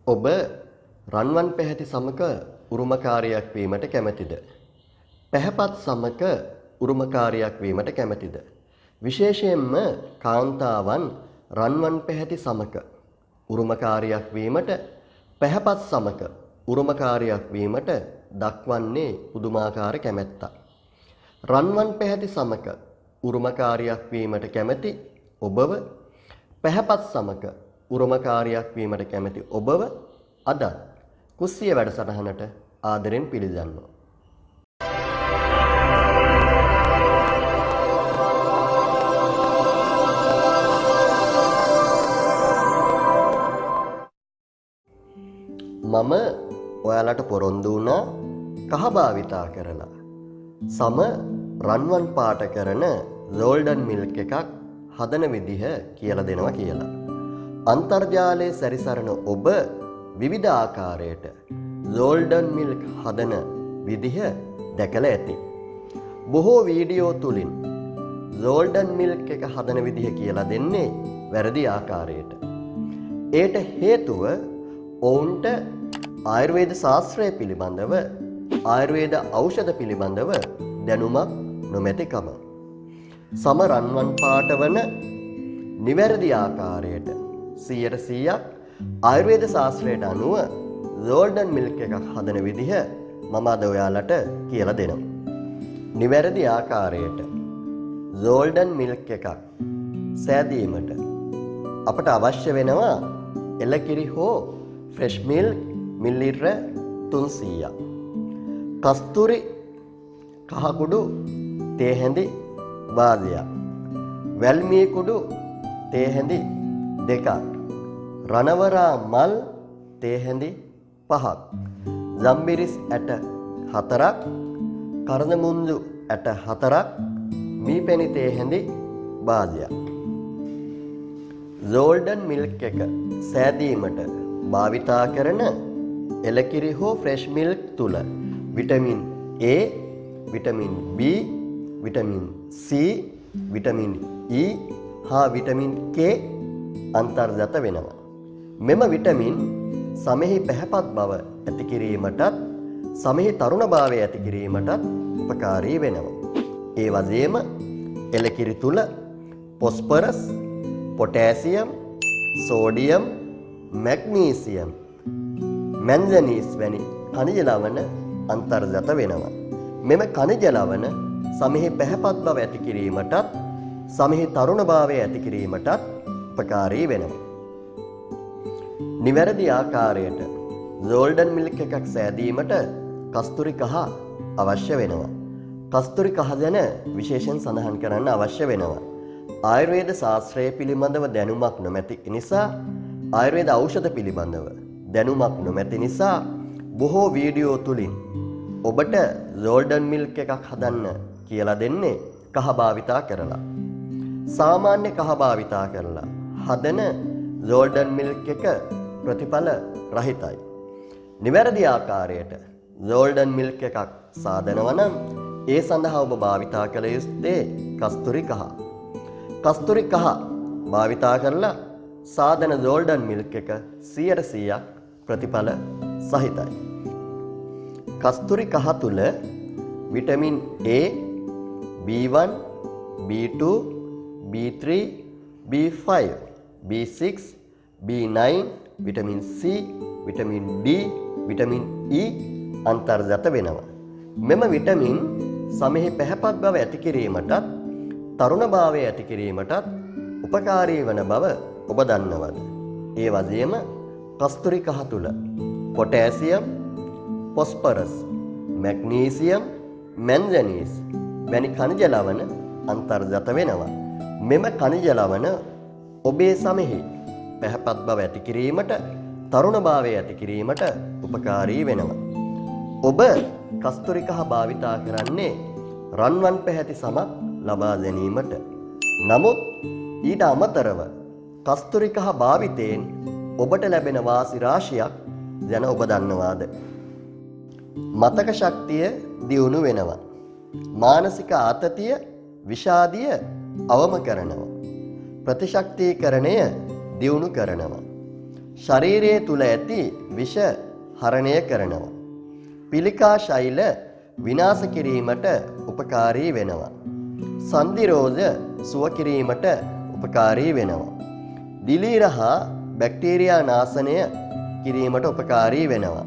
ඔබ රන්වන් පැහැති සමක උරුමකාරයක් වීමට කැමැතිද? පැහැපත් සමක උරුමකාරයක් වීමට කැමැතිද? විශේෂයෙන්ම කාන්තාවන් රන්වන් පැහැති සමක උරුමකාරයක් වීමට පැහැපත් සමක උරුමකාරයක් වීමට දක්වන්නේ පුදුමාකාර කැමැත්තක්. රන්වන් පැහැති සමක උරුමකාරයක් වීමට කැමැති ඔබව පැහැපත් සමක උරුමකාරයක් වීමට කැමැති ඔබව අද කුස්සිය වැඩසටහනට ආදරෙන් පිළිගන්නවා. මම ඔයාලට පොරොන්දු වුණා කහ භාවිතා කරලා සම රන්වන් පාට කරන ගෝල්ඩන් මිල්ක් එකක් හදන විදිහ කියලා දෙනවා කියලා. අන්තර්ජාලයේ සැරිසරන ඔබ විවිධ ආකාරයට ගෝල්ඩන් මිල්ක් හදන විදිහ දැකලා ඇති. බොහෝ වීඩියෝ තුලින් ගෝල්ඩන් මිල්ක් එක හදන විදිහ කියලා දෙන්නේ වැරදි ආකාරයට. ඒට හේතුව ඔවුන්ට ආයුර්වේද ශාස්ත්‍රය පිළිබඳව ආයුර්වේද ඖෂධ පිළිබඳව දැනුමක් නොමැතිකම. සම රන්වන් පාට වන නිවැරදි ආකාරයට 100% ආයුර්වේද ශාස්ත්‍රයට අනුව ගෝල්ඩන් මිල්ක් එකක් හදන විදිහ මම අද ඔයාලට කියලා දෙනවා. නිවැරදි ආකාරයට ගෝල්ඩන් මිල්ක් එකක් සෑදීමට අපට අවශ්‍ය වෙනවා එළකිරි හෝ ෆ්‍රෙෂ් මිල්ක් මිලිලිටර 300ක්. කස්තුරි කහ කුඩු තේ හැඳි වාදයක්. වැල්මී කුඩු තේ හැඳි දෙකක්. රණවරා මල් තේ හැඳි 5ක්. ජම්බිරිස් ඇට 4ක්. කරදමුංජු ඇට 4ක්. මීපැණි තේ හැඳි වාදයක්. ගෝල්ඩන් මිල්ක් එක සෑදීමට භාවිතා කරන එළකිරි හෝ ෆ්‍රෙෂ් මිල්ක් තුල vitamin A, vitamin B, vitamin C, vitamin E හා විටමින් K අන්තර්ගත වෙනවා. මෙම විටමින් සමෙහි පැහැපත් බව ඇති කිරීමටත් සමෙහි තරුණභාවය ඇති කිරීමටත් උපකාරී වෙනවා. ඒ වගේම එළකිරි තුල පොස්පරස්, පොටෑසියම්, සෝඩියම්, මැග්නීසියම්, මැන්ගනීස් වැනි khනිජ ලවණ අන්තර්ගත වෙනවා. මෙම khනිජ ලවණ සමෙහි පැහැපත් බව ඇති කිරීමටත් සමෙහි තරුණභාවය ඇති කිරීමටත් උපකාරී වෙනවා. නිවැරදි ආකාරයට ගෝල්ඩන් මිල්ක් එකක් සෑදීමට කස්තුරි කහ අවශ්‍ය වෙනවා. කස්තුරි කහ ගැන විශේෂයෙන් සඳහන් කරන්න අවශ්‍ය වෙනවා. ආයුර්වේද ශාස්ත්‍රය පිළිබඳව දැනුමක් නොමැති නිසා ආයුර්වේද ඖෂධ පිළිබඳව දැනුමක් නොමැති නිසා බොහෝ වීඩියෝ තුලින් ඔබට ගෝල්ඩන් මිල්ක් එකක් හදන්න කියලා දෙන්නේ කහ භාවිතා කරලා. සාමාන්‍ය කහ භාවිතා කරලා හදන ගෝල්ඩන් මිල්ක් එක ප්‍රතිඵල රහිතයි. නිවැරදි ආකාරයට ගෝල්ඩන් මිල්ක් එකක් සාදනවා නම් ඒ සඳහා ඔබ භාවිතා කළ යුත්තේ කස්තුරි කහ. කස්තුරි කහ භාවිතා කරලා සාදන ගෝල්ඩන් මිල්ක් එක 100% ප්‍රතිඵල සහිතයි. කස්තුරි කහ තුල vitamin A, B1, B2, B3, B5, B6, B9, vitamin C, vitamin D, vitamin E අන්තර්ගත වෙනවා. මෙම විටමින් සමෙහි පැහැපත් බව ඇති කිරීමටත් තරුණභාවය ඇති කිරීමටත් උපකාරී වන බව ඔබ දන්නවද? ඒ වගේම කස්තුරි කහ තුල පොටෑසියම්, පොස්පරස්, මැග්නීසියම්, මැන්ගනීස් වැනි khනිජ ලවණ අන්තර්ගත වෙනවා. මෙම khනිජ ලවණ ඔබේ සමෙහි පැහැපත් බව ඇති කිරීමට, තරුණභාවය ඇති කිරීමට උපකාරී වෙනවා. ඔබ කස්තුරි කහ භාවිතා කරන්නේ රන්වන් පැහැති සමක් ලබා ගැනීමට. නමුත් ඊට අමතරව කස්තුරි කහ භාවිතයෙන් ඔබට ලැබෙන වාසි රාශියක් ගැන ඔබ දන්නවාද? මතක ශක්තිය දියුණු වෙනවා. මානසික ආතතිය, විෂාදිය අවම කරනවා. ප්‍රතිශක්තිකරණය දියුණු කරනවා. ශරීරය තුල ඇති විෂ හරණය කරනවා. පිළිකා ශෛල විනාශ කිරීමට උපකාරී වෙනවා. සන්ධිරෝධ සුව කිරීමට උපකාරී වෙනවා. දිලීර හා බැක්ටීරියා නාශනය කිරීමට උපකාරී වෙනවා.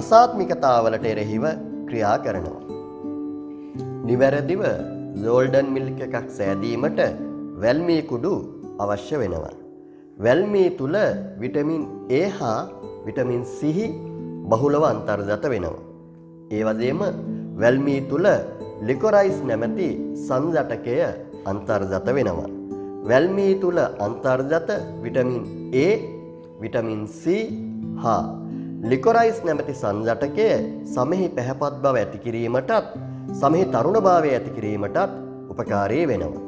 අසාත්මිකතාවලට එරෙහිව ක්‍රියා කරනවා. නිවැරදිව ගෝල්ඩන් මිල්ක් එකක් සෑදීමට වැල්මී කුඩු අවශ්‍ය වෙනවා. වැල්මී තුල විටමින් A හා විටමින් C බහුලව අන්තර්ගත වෙනවා. ඒ වගේම වැල්මී තුල ලිකොරයිස් නැමැති සංජාතකය අන්තර්ගත වෙනවා. වැල්මී තුල අන්තර්ගත විටමින් A, විටමින් C හා ලිකොරයිස් නැමැති සංජාතකය සමෙහි පැහැපත් බව ඇති කිරීමටත් සමෙහි තරුණභාවය ඇති කිරීමටත් උපකාරී වෙනවා.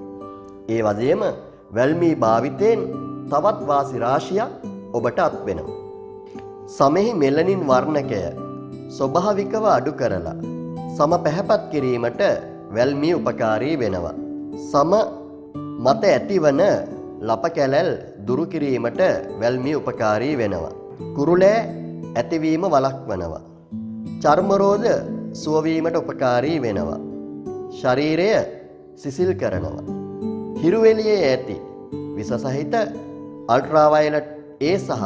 ඒ වගේම වැල්මී භාවිතයෙන් තවත් වාසි රාශියක් ඔබට අත් වෙනවා. සමෙහි මෙලනින් වර්ණකය ස්වභාවිකව අඩු කරලා සම පැහැපත් කිරීමට වැල්මී උපකාරී වෙනවා. සම මත ඇතිවන ලප කැලැල් දුරු කිරීමට වැල්මී උපකාරී වෙනවා. කුරුලෑ ඇතිවීම වළක්වනවා. චර්ම රෝග සුව වීමට උපකාරී වෙනවා. ශරීරය සිසිල් කරනවා. හිරු එළියේ ඇති විස සහිත අල්ට්‍රාවයලට් A සහ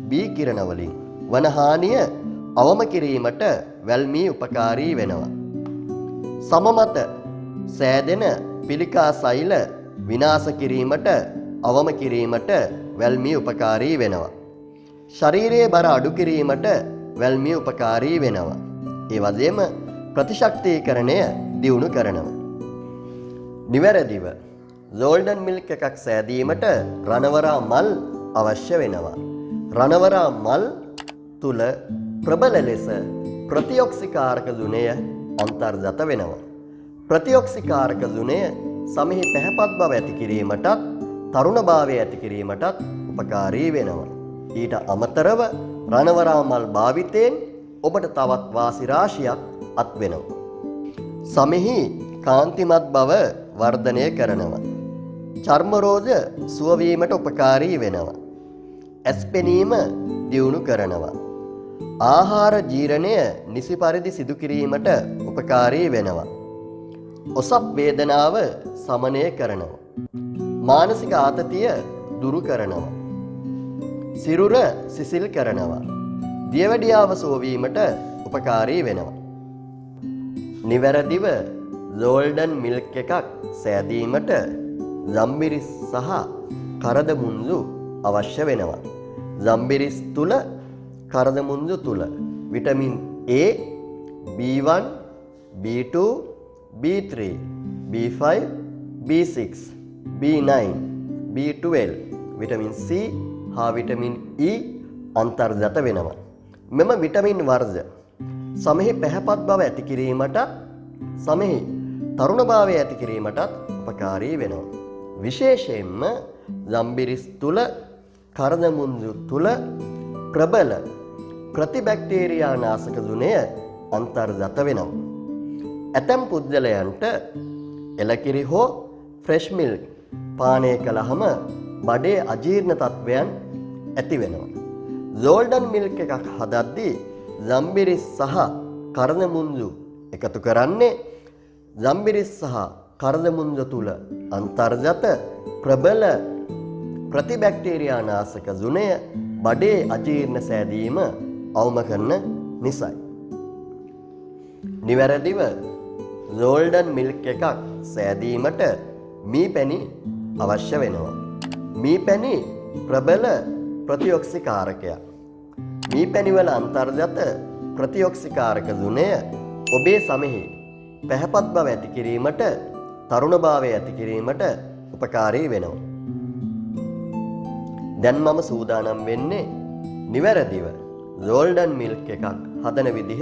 B කිරණ වලින් වන හානිය අවම කිරීමට වැල්මී උපකාරී වෙනවා. සම මත සෑදෙන පිළිකා සෛල විනාශ කිරීමට අවම කිරීමට වැල්මී උපකාරී වෙනවා. ශරීරයේ බර අඩු කිරීමට වැල්මී උපකාරී වෙනවා. ඒ වගේම ප්‍රතිශක්තිකරණය දියුණු කරනවා. නිවැරදිව ගෝල්ඩන් මිල්ක් එකක් සෑදීමට රණවරා මල් අවශ්‍ය වෙනවා. රණවරා මල් තුල ප්‍රබල ලෙස ප්‍රතිඔක්සිකාරක ගුණය අන්තර්ගත වෙනවා. ප්‍රතිඔක්සිකාරක ගුණය සමෙහි පැහැපත් බව ඇති කිරීමටත් තරුණභාවය ඇති කාර්යීමටත් උපකාරී වෙනවා. ඊට අමතරව රණවරා මල් භාවිතයෙන් ඔබට තවත් වාසි රාශියක් අත් වෙනවා. සමෙහි කාන්තිමත් බව වර්ධනය කරනවා. චර්ම රෝග සුව වීමට උපකාරී වෙනවා. ඇස් පෙනීම දියුණු කරනවා. ආහාර ජීර්ණය නිසි පරිදි සිදු කිරීමට උපකාරී වෙනවා. ඔසප් වේදනාව සමනය කරනවා. මානසික ආතතිය දුරු කරනවා. සිරුර සිසිල් කරනවා. දියවැඩියාව සුව වීමට උපකාරී වෙනවා. නිවැරදිව ගෝල්ඩන් මිල්ක් එකක් සෑදීමට ජම්බිරිස් සහ කරදමුංජු අවශ්‍ය වෙනවා. ජම්බිරිස් තුල කරදමුංජු තුල vitamin A, B1, B2, B3, B5, B6, B9, B12, vitamin C හා විටමින් E අන්තර්ගත වෙනවා. මෙම විටමින් වර්ග සමෙහි පැහැපත් බව ඇති කිරීමට සමෙහි තරුණභාවය ඇති කිරීමටත් උපකාරී වෙනවා. විශේෂයෙන්ම ජම්බිරිස් තුල කරදමුංජු තුල ප්‍රබල ප්‍රතිබැක්ටීරියා නාශක ගුණය අන්තර්ගත වෙනවා. ඇතැම් පුද්ගලයන්ට එලකිරි හෝ ෆ්‍රෙෂ් මිල්ක් පානය කළාම බඩේ අජීර්ණ තත්වයන් ඇති වෙනවා. ගෝල්ඩන් මිල්ක් එකක් හදද්දී ජම්බිරිස් සහ කරදමුංජු එකතු කරන්නේ ජම්බිරිස් සහ කරදමුංජු තුල අන්තර්ගත ප්‍රබල ප්‍රතිබැක්ටීරියා නාශක ගුණය බඩේ අජීර්ණ සෑදීම අවම කරන නිසායි. නිවැරදිව ගෝල්ඩන් මිල්ක් එකක් සෑදීමට මී පැණි අවශ්‍ය වෙනවා. මී පැණි ප්‍රබල ප්‍රතිඔක්සිකාරකයක්. මී පැණි වල අන්තර්ගත ප්‍රතිඔක්සිකාරක ගුණය ඔබේ සමෙහි පැහැපත් බව ඇති කිරීමට තරුණභාවය ඇති කිරීමට උපකාරී වෙනවා. දැන් මම සූදානම් වෙන්නේ නිවැරදිව ගෝල්ඩන් මිල්ක් එකක් හදන විදිහ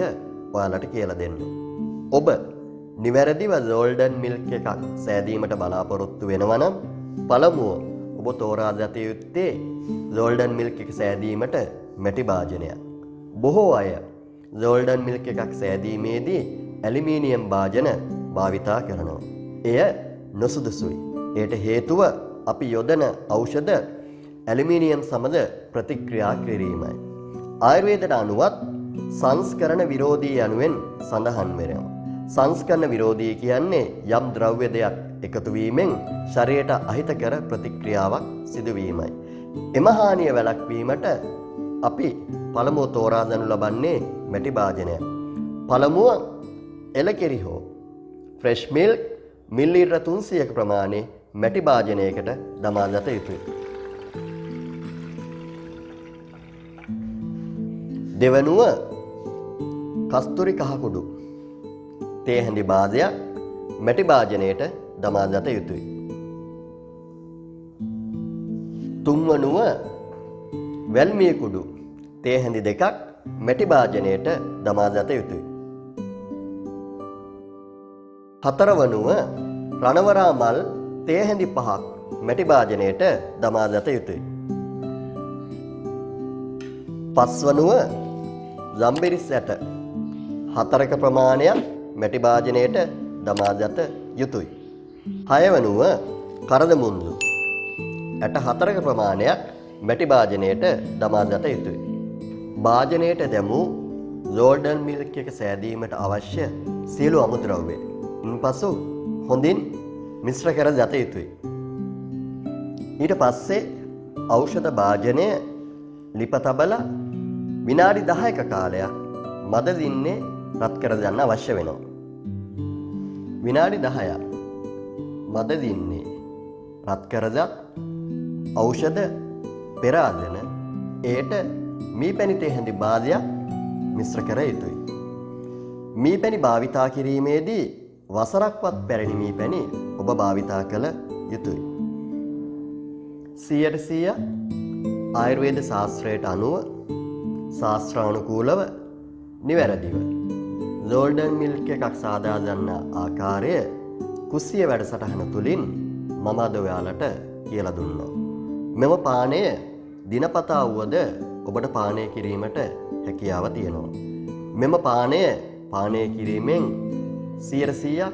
ඔයාලට කියලා දෙන්න. ඔබ නිවැරදිව ගෝල්ඩන් මිල්ක් එකක් සෑදීමට බලාපොරොත්තු වෙනවා නම් පළමුව ඔබ තෝරා ගත යුත්තේ ගෝල්ඩන් මිල්ක් එක සෑදීමට මැටි භාජනයක්. බොහෝ අය ගෝල්ඩන් මිල්ක් එකක් සෑදීමේදී ඇලුමිනියම් භාජන භාවිතා කරනවා. එය නොසුදුසුයි. එයට හේතුව අපි යොදන ඖෂධ ඇලුමිනියම් සමග ප්‍රතික්‍රියා කිරීමයි. ආයුර්වේදයට අනුවත් සංස්කරණ විරෝධී යනුවෙන් සඳහන් වෙනවා. සංස්කරණ විරෝධී කියන්නේ යම් ද්‍රව්‍ය දෙයක් එකතු වීමෙන් ශරීරයට අහිතකර ප්‍රතික්‍රියාවක් සිදුවීමයි. එම හානිය වැළැක්වීමට අපි පළමුව තෝරා ගනු ලබන්නේ මැටි භාජනය. පළමුව එලකිරි හෝ ෆ්‍රෙෂ් මිල්ක් මිලිලීටර 300ක ප්‍රමාණය මැටි භාජනයකට දමා ගත යුතුයි. දෙවනුව කස්තුරි කහ කුඩු තේ හැඳි භාජනයක් මැටි භාජනයට දමා ගත යුතුයි. තුන්වනුව වැල්මිය කුඩු තේ හැඳි දෙකක් මැටි භාජනයට දමා ගත යුතුයි. හතරවනුව රණවරා මල් තේ හැඳි 5ක් මැටි භාජනයට දමා ගත යුතුයි. පස්වනුව ජම්බිරිස් ඇට 4ක ප්‍රමාණයක් මැටි භාජනයට දමා ගත යුතුයි. හයවනුව කරදමුන්දු ඇට 4ක ප්‍රමාණයක් මැටි භාජනයට දමා ගත යුතුයි. භාජනයට දැමූ ගෝල්ඩන් මිල්ක් එක සෑදීමට අවශ්‍ය සියලු අමුද්‍රව්‍ය ඉන්පසු හොඳින් මිශ්‍ර කර ගත යුතුයි. ඊට පස්සේ ඖෂධ භාජනය ලිප තබලා විනාඩි 10ක කාලයක් මද දින්නේ රත් කර ගන්න අවශ්‍ය වෙනවා. විනාඩි 10ක් මද දින්නේ රත් කරගත් ඖෂධ පෙරාගෙන ඒට මීපැණි තේ හැඳි භාජනයක් මිශ්‍ර කර යුතුයි. මීපැණි භාවිතා කිරීමේදී වසරක්වත් පැරණි මීපැණි ඔබ භාවිතා කළ යුතුයි. 100% ආයුර්වේද ශාස්ත්‍රයට අනුව ශාස්ත්‍රානුකූලව නිවැරදිව ගෝල්ඩන් මිල්ක් එකක් සාදා ගන්න ආකාරය කුස්සිය වැඩසටහන තුලින් මම අද ඔයාලට කියලා දුන්නා. මෙම පානය දිනපතා වුවද ඔබට පානය කිරීමට හැකියාව තියෙනවා. මෙම පානය පානය කිරීමෙන් 100%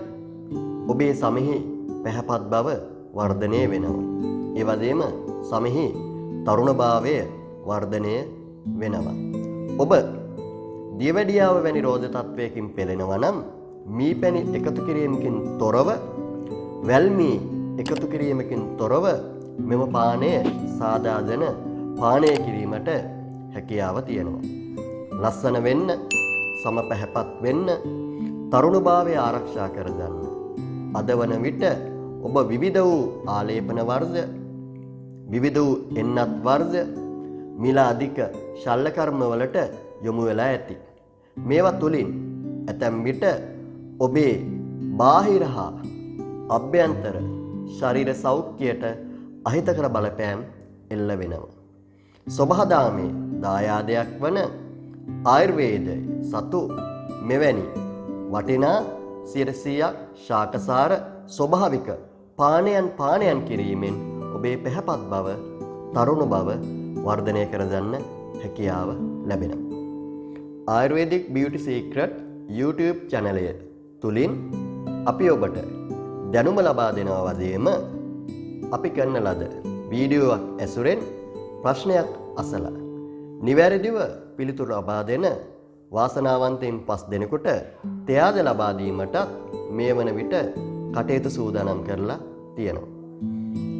ඔබේ සමෙහි පැහැපත් බව වර්ධනය වෙනවා. ඒ වගේම සමෙහි තරුණභාවය වර්ධනය වෙනවා. ඔබ දියවැඩියාව වැනි රෝග තත්වයකින් පෙළෙනවා නම් මීපැණි එකතු කිරීමකින් තොරව වැල්මී එකතු කිරීමකින් තොරව මෙම පානය සාදාගෙන පානය කිරීමට හැකියාව තියෙනවා. ලස්සන වෙන්න, සම පැහැපත් වෙන්න, තරුණභාවය ආරක්ෂා කරගන්න. අද වන විට ඔබ විවිධ වූ ආලේපන වර්ග, විවිධ වූ එන්නත් වර්ග, මිල අධික ශල්‍ය කර්ම වලට යොමු වෙලා ඇති. මේවා තුලින් ඇතැම් විට ඔබේ බාහිර හා අභ්‍යන්තර ශරීර සෞඛ්‍යයට අහිතකර බලපෑම් එල්ල වෙනවා. සබහාදාමේ දායාදයක් වන ආයුර්වේදය සතු මෙවැනි වටිනා 100% ශාකසාර ස්වභාවික පානයන් කිරීමෙන් ඔබේ පැහැපත් බව, තරුණ බව වර්ධනය කරගන්න හැකියාව ලැබෙනවා. ආයුර්වේදික් බියුටි සීක්‍රට් YouTube channel තුලින් අපි ඔබට දැනුම ලබා දෙනවා වගේම අපි කරන ලද වීඩියෝවක් ඇසුරෙන් ප්‍රශ්නයක් අසලා නිවැරදිව පිළිතුරු ලබා දෙන වාසනාවන්තයින් 5 දෙනෙකුට තයාද ලබා දීමට මේ වන විට කටයුතු සූදානම් කරලා තියෙනවා.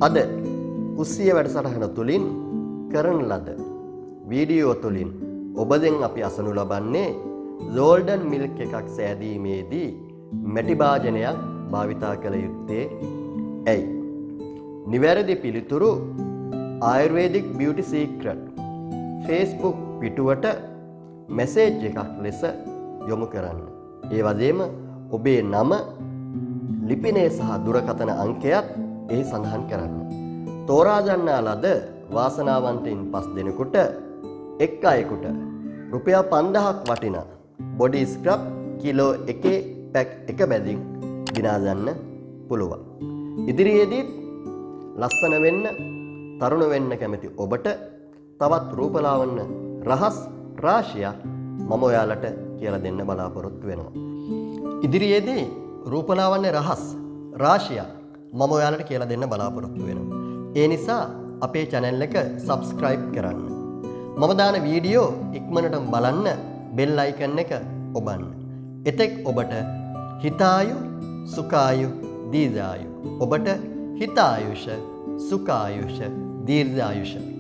අද කුස්සිය වැඩසටහන තුලින් කරන ලද වීඩියෝ තුලින් ඔබෙන් අපි අසනු ලබන්නේ ගෝල්ඩන් මිල්ක් එකක් සෑදීමේදී මැටි භාජනයක් භාවිතා කළ යුත්තේ ඇයි? නිවැරදි පිළිතුරු ආයුර්වේදික් බියුටි සීක්‍රට් Facebook පිටුවට මැසේජ් එකක් ලෙස යොමු කරන්න. ඒ වගේම ඔබේ නම, ලිපිනය සහ දුරකථන අංකයත් එහි සඳහන් කරන්න. තෝරා ගන්නා ලද වාසනාවන්තයින් 5 දෙනෙකුට එක් අයෙකුට රුපියල් 5000ක් වටිනා බොඩි ස්ක්‍රබ් කිලෝ 1 පැක් 1 බැගින් දිනා ගන්න පුළුවන්. ඉදිරියේදී ලස්සන වෙන්න, තරුණ වෙන්න කැමති ඔබට තවත් රූපලාවන්‍ය රහස් රාශියක් මම ඔයාලට කියලා දෙන්න බලාපොරොත්තු වෙනවා. ඉදිරියේදී රූපලාවන්‍ය රහස් රාශියක් මම ඔයාලට කියලා දෙන්න බලාපොරොත්තු වෙනවා. ඒ නිසා අපේ channel එක subscribe කරන්න. මම දාන වීඩියෝ ඉක්මනටම බලන්න බෙල් අයිකන් එක ඔබන්න. එතෙක් ඔබට හිතායු සුඛායු දීර්ඝායු. ඔබට හිතායුෂ සුඛායුෂ දීර්ඝායුෂ